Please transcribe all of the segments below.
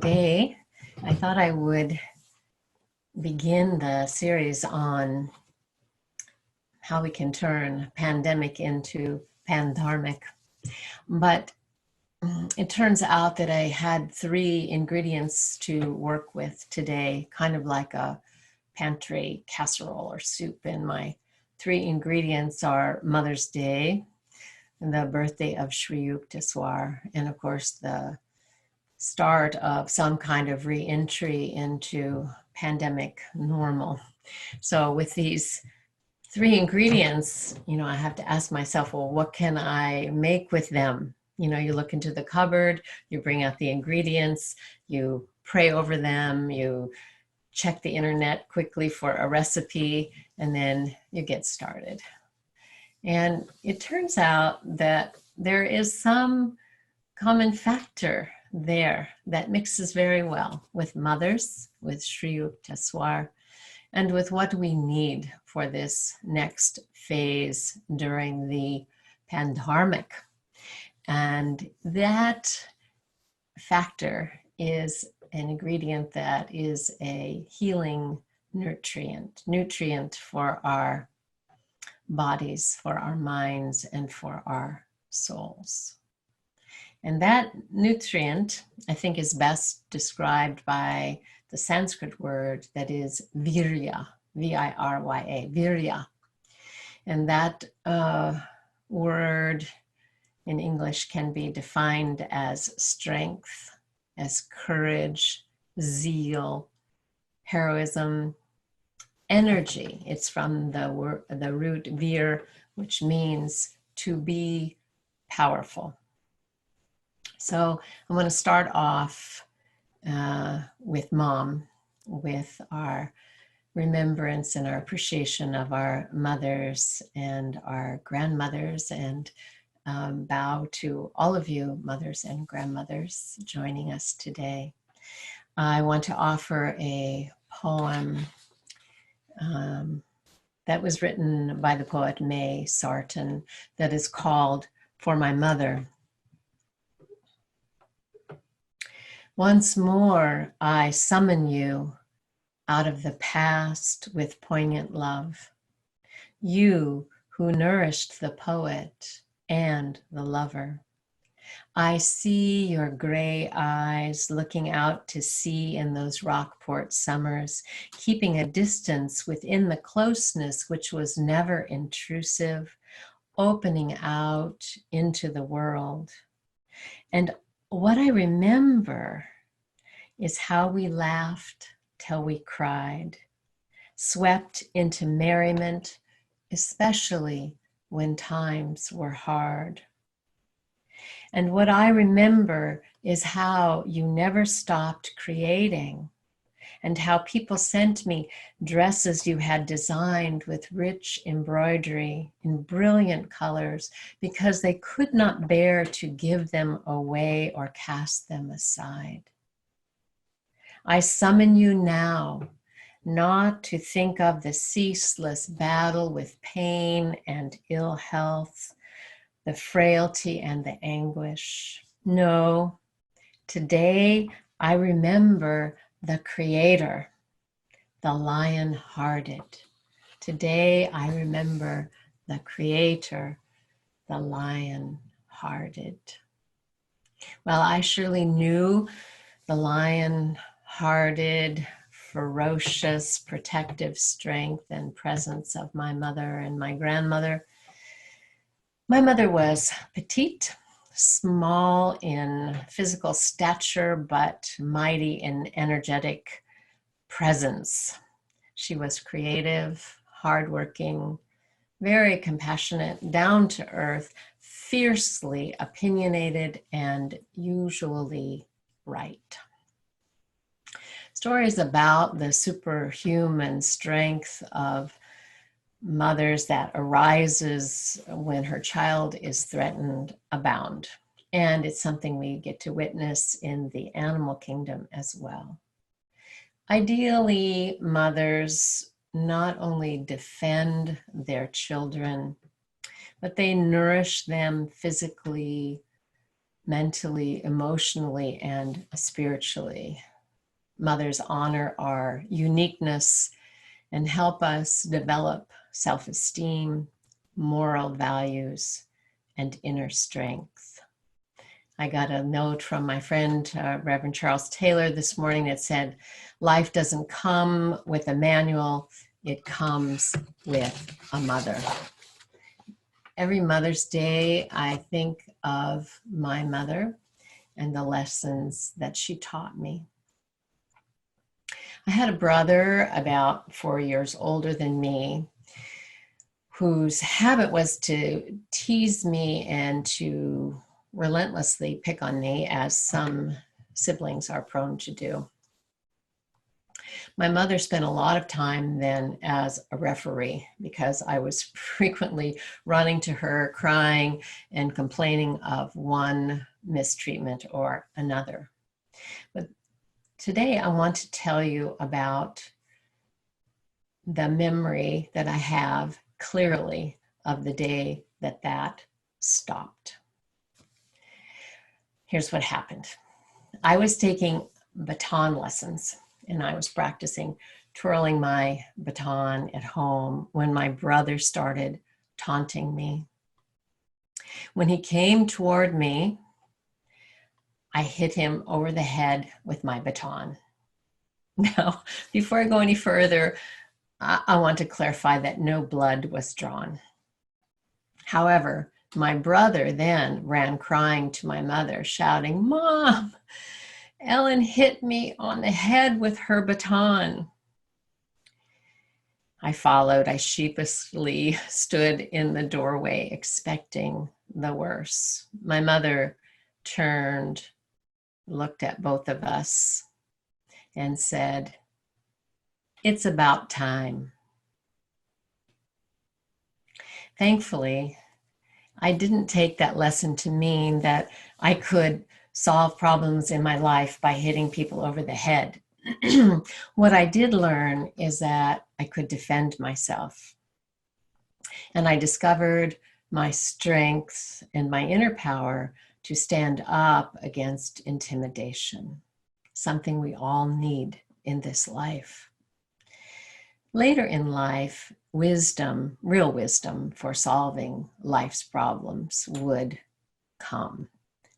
today I thought I would begin the series on how we can turn pandemic into pandharmic. But it turns out that I had 3 ingredients to work with today, kind of like a pantry casserole or soup. And my 3 ingredients are Mother's Day, the birthday of Sri Yukteswar, and of course the start of some kind of re-entry into pandemic normal. So with these 3 ingredients, I have to ask myself, well, what can I make with them? You look into the cupboard, you bring out the ingredients, you pray over them, you check the internet quickly for a recipe, and then you get started. And it turns out that there is some common factor there that mixes very well with mothers, with Sri Yukteswar, and with what we need for this next phase during the pandharmic. And that factor is an ingredient that is a healing nutrient for our bodies, for our minds, and for our souls. And that nutrient, I think, is best described by the Sanskrit word that is virya, V-I-R-Y-A, virya. And that word in English can be defined as strength, as courage, zeal, heroism, energy. It's from the root vir, which means to be powerful. So I'm going to start off with Mom, with our remembrance and our appreciation of our mothers and our grandmothers, and bow to all of you mothers and grandmothers joining us today. I want to offer a poem that was written by the poet May Sarton that is called For My Mother. Once more, I summon you out of the past with poignant love. You who nourished the poet and the lover. I see your gray eyes looking out to sea in those Rockport summers, keeping a distance within the closeness which was never intrusive, opening out into the world. And what I remember is how we laughed till we cried, swept into merriment, especially when times were hard. And what I remember is how you never stopped creating, and how people sent me dresses you had designed with rich embroidery in brilliant colors because they could not bear to give them away or cast them aside. I summon you now, not to think of the ceaseless battle with pain and ill health, the frailty and the anguish. No, today I remember the Creator, the lion-hearted. Today I remember the Creator, the lion-hearted. Well, I surely knew the lion-hearted, ferocious, protective strength and presence of my mother and my grandmother. My mother was petite, small in physical stature, but mighty in energetic presence. She was creative, hardworking, very compassionate, down to earth, fiercely opinionated, and usually right. Stories about the superhuman strength of mothers that arises when her child is threatened abound. And it's something we get to witness in the animal kingdom as well. Ideally, mothers not only defend their children, but they nourish them physically, mentally, emotionally, and spiritually. Mothers honor our uniqueness and help us develop self-esteem, moral values, and inner strength. I got a note from my friend, Reverend Charles Taylor, this morning that said, life doesn't come with a manual, it comes with a mother. Every Mother's Day, I think of my mother and the lessons that she taught me. I had a brother about 4 years older than me whose habit was to tease me and to relentlessly pick on me, as some siblings are prone to do. My mother spent a lot of time then as a referee because I was frequently running to her, crying and complaining of one mistreatment or another. But today I want to tell you about the memory that I have clearly of the day that that stopped. Here's what happened. I was taking baton lessons and I was practicing twirling my baton at home when my brother started taunting me. When he came toward me, I hit him over the head with my baton. Now, before I go any further, I want to clarify that no blood was drawn. However, my brother then ran crying to my mother, shouting, "Mom, Ellen hit me on the head with her baton." I followed. I sheepishly stood in the doorway, expecting the worst. My mother turned, looked at both of us, and said, "It's about time." Thankfully, I didn't take that lesson to mean that I could solve problems in my life by hitting people over the head. What I did learn is that I could defend myself. And I discovered my strength and my inner power to stand up against intimidation, something we all need in this life. Later in life, wisdom, real wisdom for solving life's problems would come.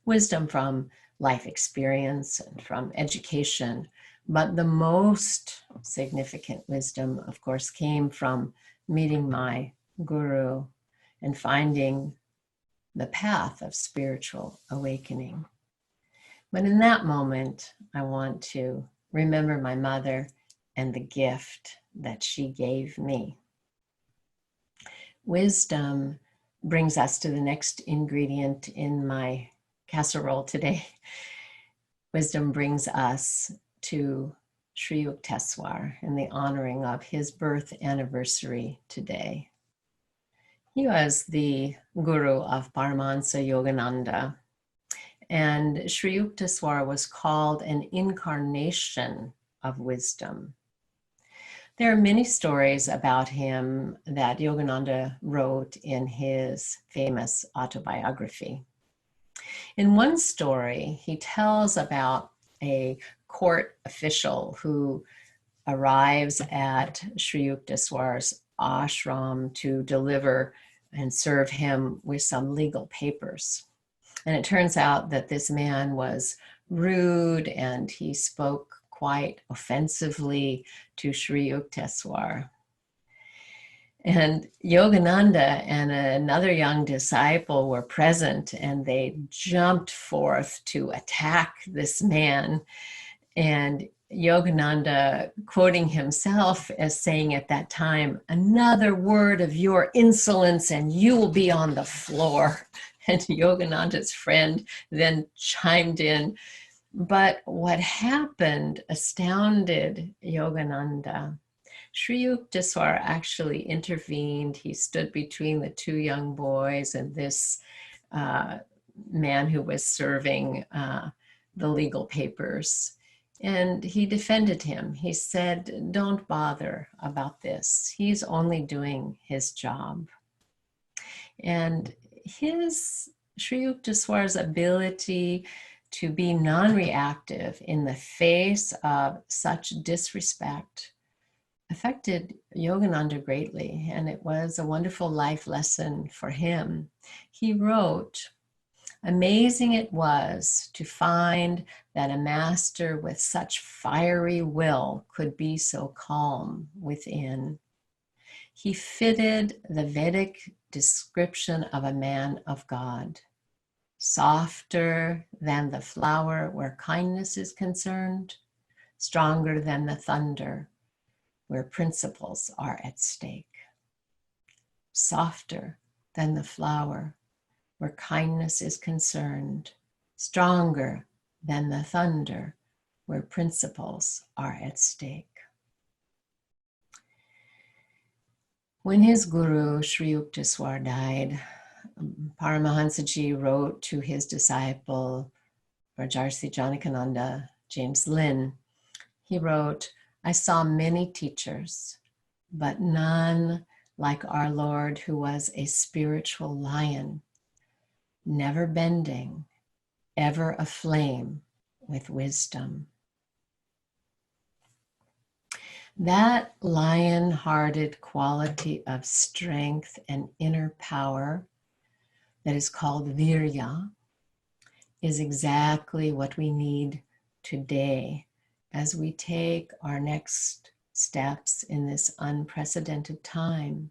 Wisdom from life experience and from education. But the most significant wisdom, of course, came from meeting my guru and finding the path of spiritual awakening. But in that moment, I want to remember my mother and the gift that she gave me. Wisdom brings us to the next ingredient in my casserole today. Wisdom brings us to Sri Yukteswar and the honoring of his birth anniversary today. He was the guru of Paramahansa Yogananda, and Sri Yukteswar was called an incarnation of wisdom. There are many stories about him that Yogananda wrote in his famous autobiography. In one story, he tells about a court official who arrives at Sri Yukteswar's ashram to deliver and serve him with some legal papers. And it turns out that this man was rude and he spoke quite offensively to Sri Yukteswar. And Yogananda and another young disciple were present, and they jumped forth to attack this man. And Yogananda, quoting himself as saying at that time, "Another word of your insolence and you will be on the floor." And Yogananda's friend then chimed in. But what happened astounded Yogananda. Sri Yukteswar actually intervened. He stood between the two young boys and this man who was serving the legal papers. And he defended him. He said, "Don't bother about this. He's only doing his job." And his Sri Yukteswar's ability to be non-reactive in the face of such disrespect affected Yogananda greatly, and it was a wonderful life lesson for him. He wrote, "Amazing it was to find that a master with such fiery will could be so calm within. He fitted the Vedic description of a man of God, softer than the flower where kindness is concerned, stronger than the thunder where principles are at stake. Softer than the flower where kindness is concerned, stronger than the thunder where principles are at stake." When his guru, Sri Yukteswar, died, Paramahansa wrote to his disciple, Rajarsi Janakananda, James Lynn. He wrote, "I saw many teachers, but none like our Lord, who was a spiritual lion, never bending, ever aflame with wisdom." That lion-hearted quality of strength and inner power that is called virya is exactly what we need today as we take our next steps in this unprecedented time.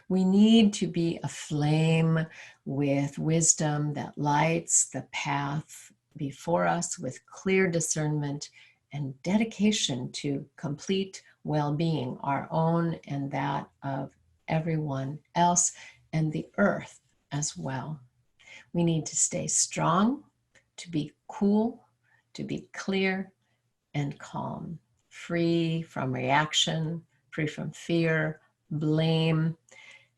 We need to be aflame with wisdom that lights the path before us with clear discernment and dedication to complete well-being, our own and that of everyone else, and the earth as well. We need to stay strong, to be cool, to be clear and calm, free from reaction, free from fear, blame,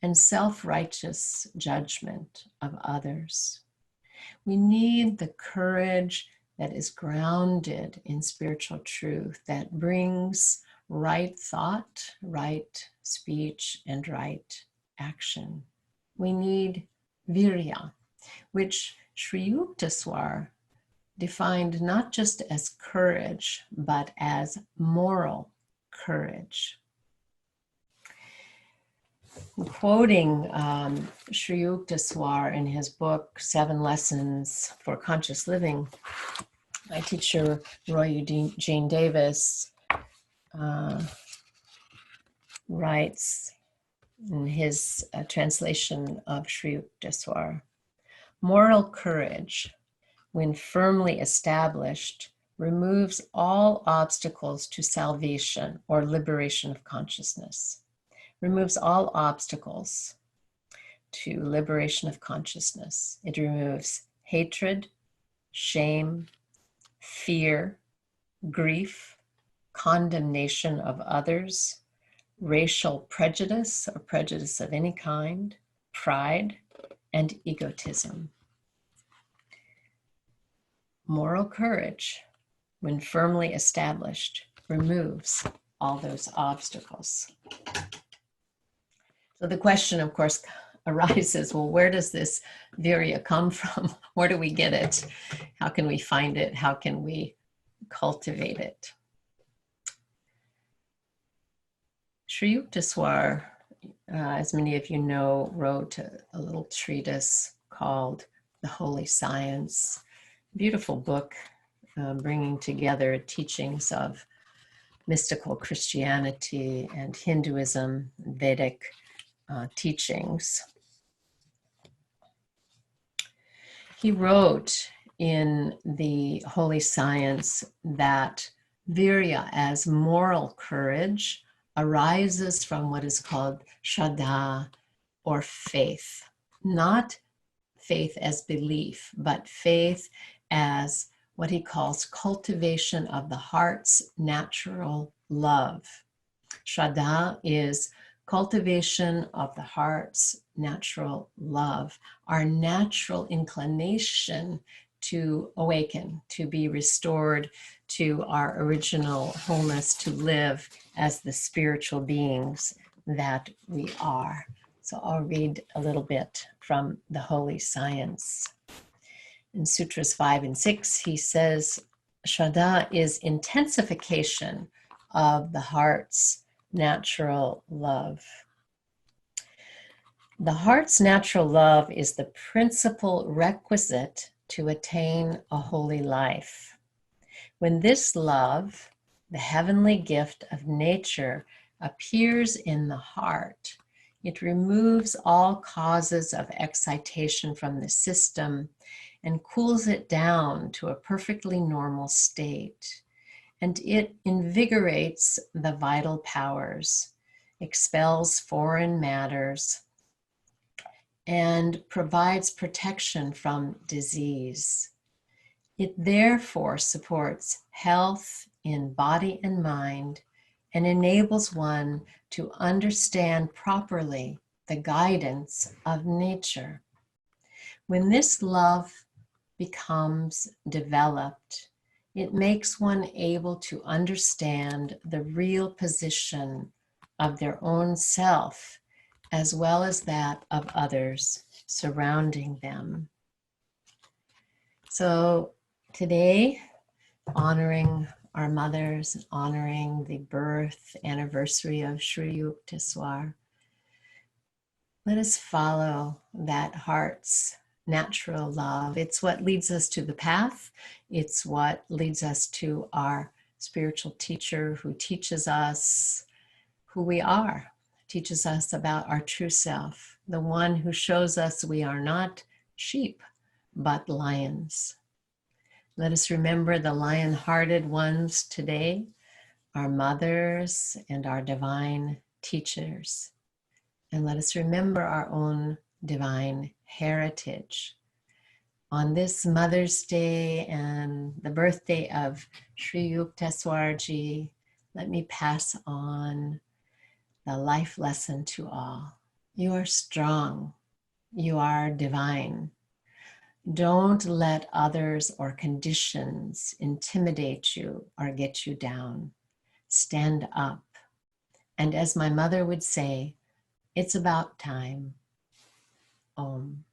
and self-righteous judgment of others. We need the courage that is grounded in spiritual truth, that brings right thought, right speech, and right action. We need virya, which Sri Yukteswar defined not just as courage, but as moral courage. Quoting Sri Yukteswar in his book, 7 Lessons for Conscious Living, my teacher, Roy Eugene Davis, writes in his translation of Sri Yukteswar, "Moral courage, when firmly established, removes all obstacles to salvation or liberation of consciousness." Removes all obstacles to liberation of consciousness. It removes hatred, shame, fear, grief, condemnation of others, racial prejudice or prejudice of any kind, pride, and egotism. Moral courage, when firmly established, removes all those obstacles. So the question, of course, arises, well, where does this virya come from? Where do we get it? How can we find it? How can we cultivate it? Sri Yukteswar, as many of you know, wrote a little treatise called The Holy Science. Beautiful book, bringing together teachings of mystical Christianity and Hinduism, Vedic teachings. He wrote in the Holy Science that virya, as moral courage, arises from what is called shraddha, or faith. Not faith as belief, but faith as what he calls cultivation of the heart's natural love. Shraddha is cultivation of the heart's natural love, our natural inclination to awaken, to be restored to our original wholeness, to live as the spiritual beings that we are. So I'll read a little bit from the Holy Science. In Sutras 5 and 6, he says, Shraddha is intensification of the heart's natural love. The heart's natural love is the principal requisite to attain a holy life. When this love, the heavenly gift of nature, appears in the heart, it removes all causes of excitation from the system and cools it down to a perfectly normal state. And it invigorates the vital powers, expels foreign matters, and provides protection from disease. It therefore supports health in body and mind and enables one to understand properly the guidance of nature. When this love becomes developed, it makes one able to understand the real position of their own self as well as that of others surrounding them. So today, honoring our mothers, honoring the birth anniversary of Sri Yukteswar, let us follow that heart's natural love. It's what leads us to the path. It's what leads us to our spiritual teacher who teaches us who we are, teaches us about our true self, the one who shows us we are not sheep, but lions. Let us remember the lion-hearted ones today, our mothers and our divine teachers. And let us remember our own divine heritage. On this Mother's Day and the birthday of Sri Yukteswarji, let me pass on the life lesson to all. You are strong. You are divine. Don't let others or conditions intimidate you or get you down. Stand up. And as my mother would say, it's about time. Om.